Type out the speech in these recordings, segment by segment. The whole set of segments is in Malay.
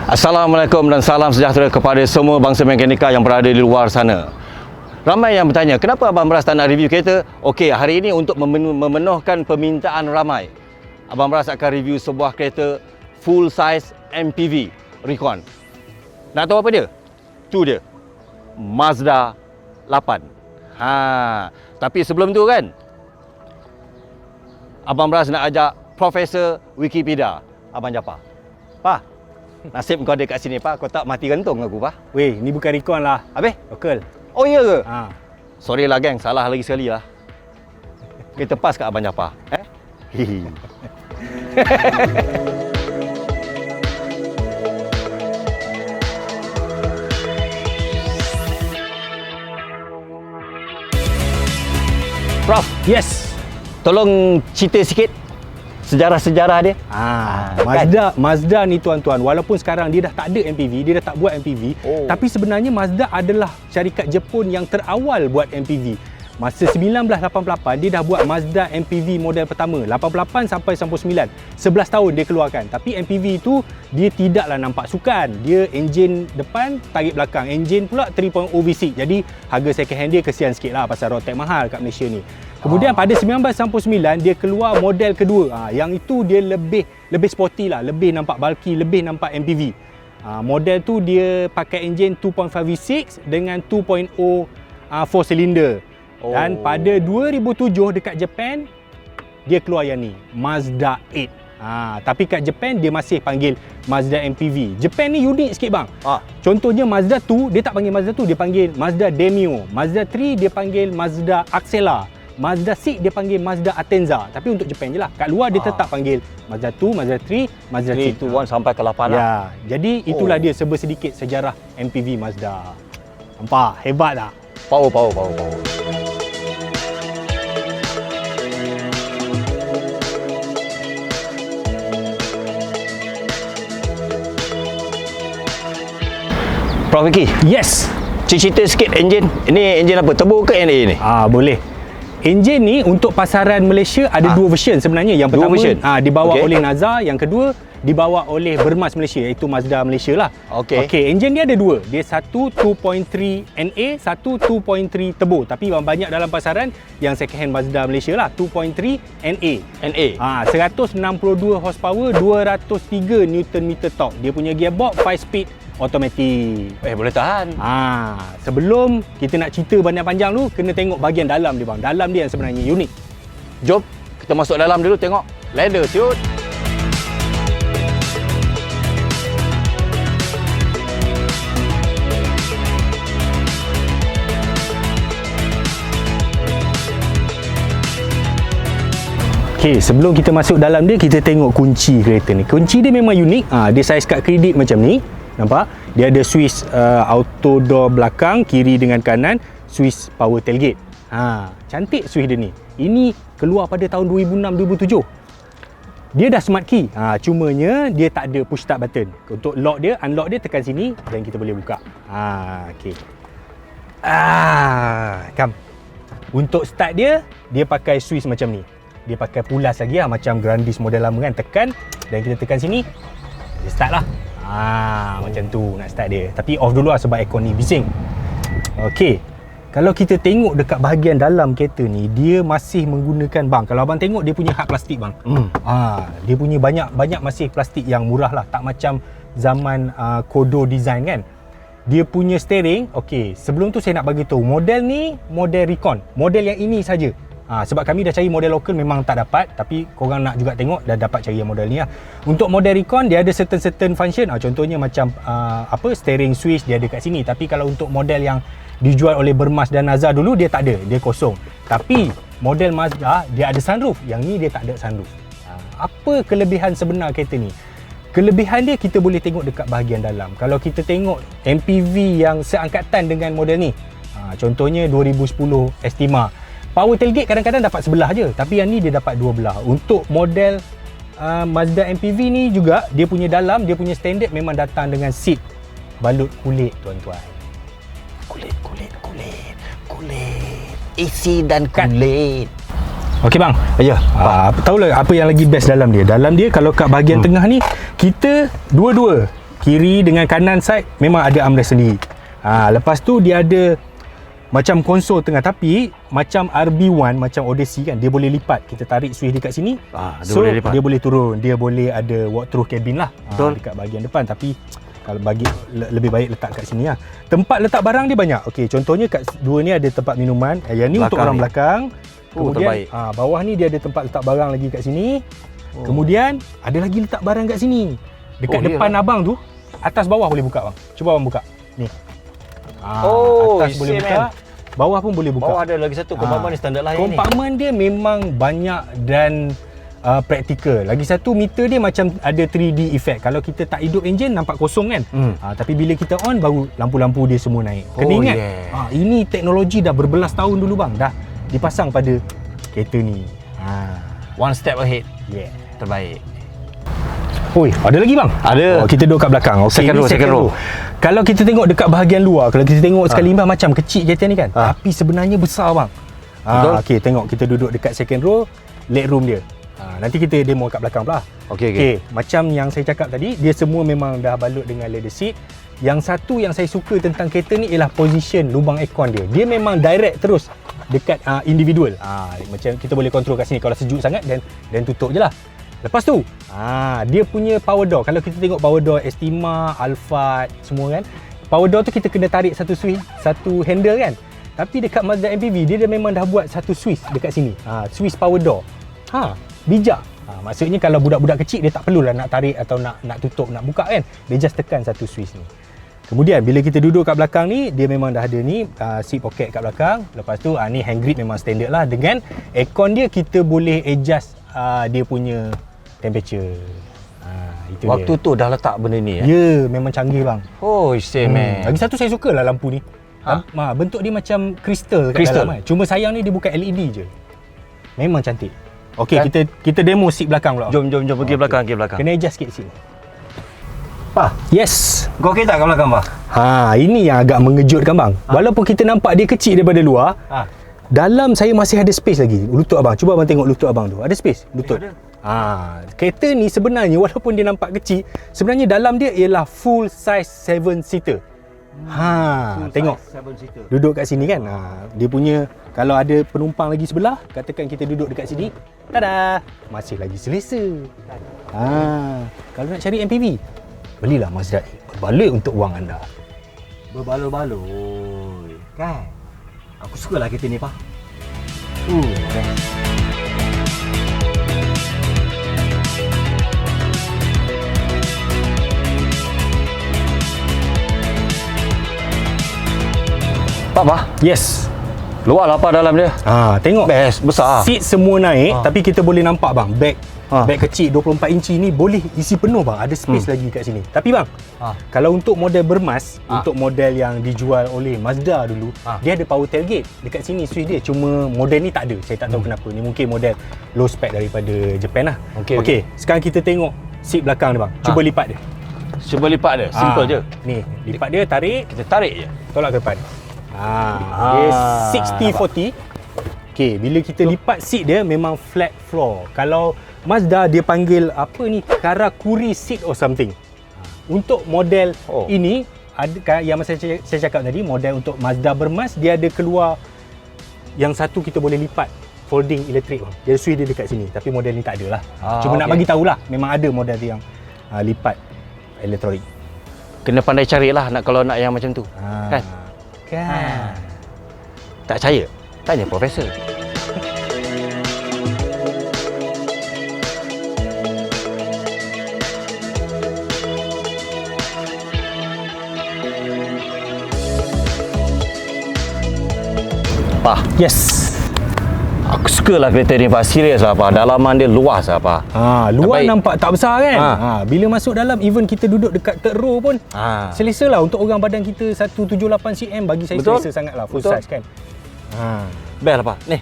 Assalamualaikum dan salam sejahtera kepada semua bangsa mekanika yang berada di luar sana. Ramai yang bertanya, kenapa Abang Bras tak nak review kereta? Okey, hari ini untuk memenuhkan permintaan ramai, Abang Bras akan review sebuah kereta full size MPV Recon. Nak tahu apa dia? Tu dia, Mazda 8. Tapi sebelum tu kan, Abang Bras nak ajak Profesor Wikipedia, Abang Japar. Pa, nasib kau ada kat sini, Pa. Kau tak mati gantung aku, Pa. Weh, ni bukan Recon lah. Habis? Local. Oh, iya ke? Sorry lah, geng. Salah lagi sekali lah. Kita pas kat Abang Japar. Hihi. Prof. Yes. Tolong cerita sikit sejarah-sejarah dia. Mazda ni tuan-tuan, walaupun sekarang dia dah tak ada MPV, dia dah tak buat MPV, tapi sebenarnya Mazda adalah syarikat Jepun yang terawal buat MPV. Masa 1988 dia dah buat Mazda MPV model pertama, 88 sampai 99. 11 tahun dia keluarkan. Tapi MPV tu dia tidaklah nampak sukan. Dia enjin depan, tarik belakang. Enjin pula 3.0 V6. Jadi harga second hand dia kesian sikit lah pasal road tax mahal kat Malaysia ni. Kemudian pada 1999 dia keluar model kedua. Yang itu dia lebih sporty lah, lebih nampak bulky, lebih nampak MPV. Model tu dia pakai enjin 2.5 V6 dengan 2.0 4 cylinder. Dan pada 2007 dekat Japan dia keluar yang ni, Mazda 8. Tapi kat Japan dia masih panggil Mazda MPV. Japan ni unik sikit bang. Contohnya Mazda 2 dia tak panggil Mazda 2, dia panggil Mazda Demio. Mazda 3 dia panggil Mazda Axela. Mazda 6 dia panggil Mazda Atenza. Tapi untuk Japan je lah. Kat luar dia tetap panggil Mazda 2, Mazda 3, Mazda 6. 3, 2, 1 sampai ke 8 lah. Ya, jadi itulah dia sedikit sejarah MPV Mazda. Nampak? Hebat tak? Power. Prof Vicky. Yes. Cerita sikit enjin. Ini enjin apa? Turbo ke NA ni? Boleh. Enjin ni untuk pasaran Malaysia ada dua version sebenarnya. Yang pertama dibawa oleh Nazar, yang kedua dibawa oleh Bermas Malaysia, iaitu Mazda Malaysia lah. Okey, enjin dia ada dua. Dia satu 2.3 NA, satu 2.3 turbo. Tapi banyak dalam pasaran yang second hand Mazda Malaysia lah, 2.3 NA. 162 horsepower, 203 Nm torque. Dia punya gearbox 5 speed automatic. Boleh tahan. Sebelum kita nak cerita panjang-panjang tu, kena tengok bahagian dalam dia bang. Dalam dia yang sebenarnya unik. Jom kita masuk dalam dulu tengok leather siut. Okay, sebelum kita masuk dalam dia, kita tengok kunci kereta ni. Kunci dia memang unik. Dia saiz kad kredit macam ni. Nampak? Dia ada switch auto door belakang, kiri dengan kanan, switch power tailgate. Cantik switch dia ni. Ini keluar pada tahun 2006-2007. Dia dah smart key. Cumanya dia tak ada push start button. Untuk lock dia, unlock dia tekan sini dan kita boleh buka. Okey. Come. Untuk start dia pakai switch macam ni. Dia pakai pulas lagi lah, macam Grandis model lama kan. Tekan dan kita tekan sini, dia start lah. Macam tu nak start dia. Tapi off dulu lah sebab aircon ni bising. Okey, kalau kita tengok dekat bahagian dalam kereta ni, dia masih menggunakan bang. Kalau abang tengok dia punya hard plastik bang. Dia punya banyak masih plastik yang murah lah. Tak macam zaman Kodo design kan. Dia punya steering, okey, sebelum tu saya nak bagi tahu, model ni model Recon. Model yang ini saja. Sebab kami dah cari model lokal memang tak dapat, tapi korang nak juga tengok dah dapat cari yang model ni lah. Untuk model Recon dia ada certain function. Contohnya macam steering switch dia ada kat sini. Tapi kalau untuk model yang dijual oleh Bermas dan Nazar dulu, dia tak ada, dia kosong. Tapi model Mazda dia ada sunroof, yang ni dia tak ada sunroof. Apa kelebihan sebenar kereta ni? Kelebihan dia kita boleh tengok dekat bahagian dalam. Kalau kita tengok MPV yang seangkatan dengan model ni, contohnya 2010 Estima, power tailgate kadang-kadang dapat sebelah je, tapi yang ni dia dapat dua belah. Untuk model Mazda MPV ni juga, dia punya dalam, dia punya standard memang datang dengan seat balut kulit tuan-tuan. Kulit. AC dan kulit. Okey bang. Ya. Tahu lah apa yang lagi best dalam dia? Dalam dia kalau kat bahagian tengah ni, kita dua-dua Kiri dengan kanan side memang ada armrest sendiri. Lepas tu dia ada macam konsol tengah, tapi macam RB1, macam Odyssey kan, dia boleh lipat. Kita tarik switch dekat sini, dia boleh turun. Dia boleh ada walk through cabin lah, dekat bahagian depan. Tapi kalau bagi lebih baik letak kat sini lah. Tempat letak barang dia banyak. Okey, contohnya kat dua ni ada tempat minuman. Yang ni untuk orang belakang. Kemudian bawah ni dia ada tempat letak barang lagi kat sini. Kemudian ada lagi letak barang kat sini. Dekat depan abang tu, atas bawah boleh buka bang. Cuba abang buka. Ni. Atas boleh buka. Bawah pun boleh buka. Bawah ada lagi satu kompartmen ni standard lah ni. Kompartmen dia memang banyak dan praktikal. Lagi satu, meter dia macam ada 3D effect. Kalau kita tak hidup enjin nampak kosong kan. Tapi bila kita on baru lampu-lampu dia semua naik. Kena ingat, ini teknologi dah berbelas tahun dulu bang. Dah dipasang pada kereta ni. One step ahead. Yeah. Terbaik. Oi, ada lagi bang? Ada. Kita duduk kat belakang. Okay, second row. Kalau kita tengok dekat bahagian luar, kalau kita tengok sekali limbah macam kecil kereta ni kan. Tapi sebenarnya besar bang. Okey, tengok kita duduk dekat second row, leg room dia. Nanti kita demo kat belakang pula. Okey. Macam yang saya cakap tadi, dia semua memang dah balut dengan leather seat. Yang satu yang saya suka tentang kereta ni ialah position lubang aircon dia. Dia memang direct terus dekat individual. Macam kita boleh control kat sini. Kalau sejuk sangat dan tutup je lah. Lepas tu, dia punya power door. Kalau kita tengok power door Estima, Alphard, semua kan, power door tu kita kena tarik satu switch, satu handle kan. Tapi dekat Mazda MPV, dia memang dah buat satu switch dekat sini. Switch power door. Bijak. Maksudnya kalau budak-budak kecil, dia tak perlulah nak tarik atau nak tutup, nak buka kan. Dia just tekan satu switch ni. Kemudian bila kita duduk kat belakang ni, dia memang dah ada ni seat pocket kat belakang. Lepas tu ni hand grip memang standard lah. Dengan aircon dia, kita boleh adjust dia punya temperature. Itu Waktu dia. tu dah letak benda ni Ya, memang canggih bang. Oh, man. Lagi satu saya suka lah lampu ni. Bentuk dia macam kristal kat dalam kan. Cuma sayang ni dia bukan LED je. Memang cantik. Okey, kan? kita demo seat belakang pula. Jom pergi belakang. Kena adjust sikit sini. Yes. Kau okey tak kat belakang bah? Ini yang agak mengejutkan bang. Walaupun kita nampak dia kecil daripada luar, dalam saya masih ada space lagi. Lutut abang. Cuba abang tengok lutut abang tu. Ada space lutut. Kereta ni sebenarnya walaupun dia nampak kecil, sebenarnya dalam dia ialah full size 7-seater. Tengok. Duduk kat sini kan. Dia punya, kalau ada penumpang lagi sebelah, katakan kita duduk dekat sini, tada, masih lagi selesa. Kalau nak cari MPV, belilah Mazda E. Berbaloi untuk wang anda. Berbaloi kan. Aku sukalah kereta ni, Pak. Pak. Yes. Luar lah apa dalam dia. Tengok. Best, besar. Seat semua naik, tapi kita boleh nampak bang, bag kecil 24 inci ni boleh isi penuh bang. Ada space lagi kat sini. Tapi bang, kalau untuk model bermas, untuk model yang dijual oleh Mazda dulu, dia ada power tailgate. Dekat sini switch dia. Cuma model ni tak ada. Saya tak tahu kenapa. Ni mungkin model low spec daripada Japan lah. Okey. Sekarang kita tengok seat belakang dia bang. Cuba lipat dia. Simple je. Ni, lipat dia, tarik. Kita tarik je. Tolak ke depan. Dia 60-40. Okey, bila kita lipat seat dia memang flat floor. Kalau Mazda dia panggil apa ni, Karakuri seat or something. Untuk model ini ada yang saya cakap tadi, model untuk Mazda bermas, dia ada keluar yang satu kita boleh lipat, folding elektrik bang. Dia switch dia dekat sini, tapi model ni tak ada lah. Cuma nak bagi tahulah, memang ada model yang lipat elektronik. Kena pandai carilah kalau nak yang macam tu. Kan? Tak percaya? Tanya profesor. Pak. Yes. Aku sukalah kereta ni, Pak. Serius lah, Pak. Dalaman dia luas lah, Pak. Luar nampak tak besar kan? Bila masuk dalam, even kita duduk dekat third row pun selesa lah. Untuk orang badan kita 178 cm, bagi saya selesa sangat lah. Full size kan? Best lah, Pak. Ni.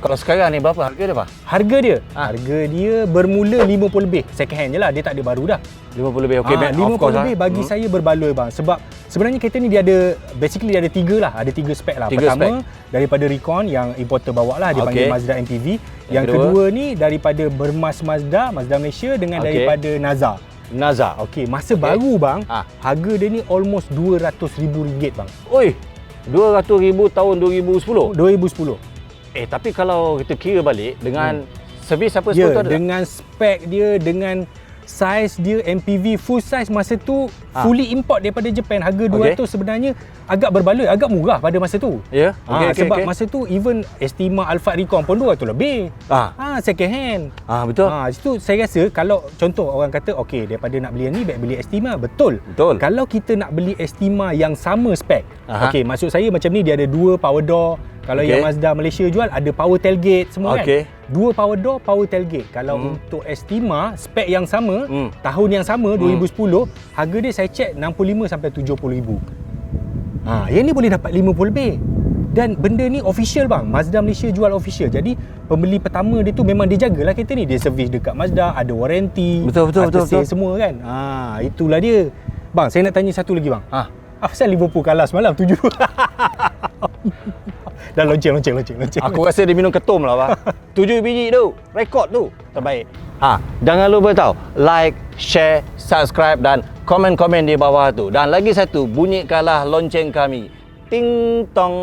Kalau sekarang ni berapa harga dia, Pak? Harga dia bermula 50 lebih. Second hand je lah. Dia tak ada baru dah. 50 lebih. Okey, 50 lebih bagi saya berbaloi bang. Sebab sebenarnya kereta ni dia ada, basically dia ada 3 lah. Ada 3 spek lah. Pertama, daripada Recon yang importer bawa lah. Dia panggil Mazda MPV. Yang kedua ni daripada bermas Mazda Malaysia dengan daripada Naza. Naza. Okey, masa baru bang, harga dia ni almost RM200,000 bang. Oi, 200,000 tahun 2010. 2010. Tapi kalau kita kira balik dengan servis apa Ya, semua tu ada tak? dengan spek dia, dengan saiz dia, MPV full size masa tu fully import daripada Japan. Harga 200 sebenarnya agak berbaloi, agak murah pada masa tu. Ya. Sebab masa tu even Estima Alphard Recon pun 200 lebih. Second hand. Betul. Situ saya rasa kalau contoh orang kata okey daripada nak beli yang ni baik beli Estima, betul. Kalau kita nak beli Estima yang sama spek. Okey, maksud saya macam ni dia ada 2 power door. Kalau yang Mazda Malaysia jual ada power tailgate semua kan. 2 power door, power tailgate. Kalau untuk Estima spek yang sama, tahun yang sama 2010, harga dia saya check 65 sampai 70,000. Yang ni boleh dapat 50 lebih. Dan benda ni official bang. Mazda Malaysia jual official. Jadi pembeli pertama dia tu memang dia jagalah kereta ni. Dia servis dekat Mazda, ada warranty. Betul. Semua kan. Itulah dia. Bang, saya nak tanya satu lagi bang. Apa pasal Liverpool kalah semalam 7-2? Dah lonceng. Aku rasa dia minum ketum lah bang. 7 biji tu, rekod tu terbaik. Jangan lupa tahu like, share, subscribe dan komen-komen di bawah tu. Dan lagi satu, bunyikanlah lonceng kami. Ting tong.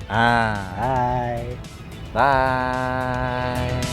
Bye. Bye.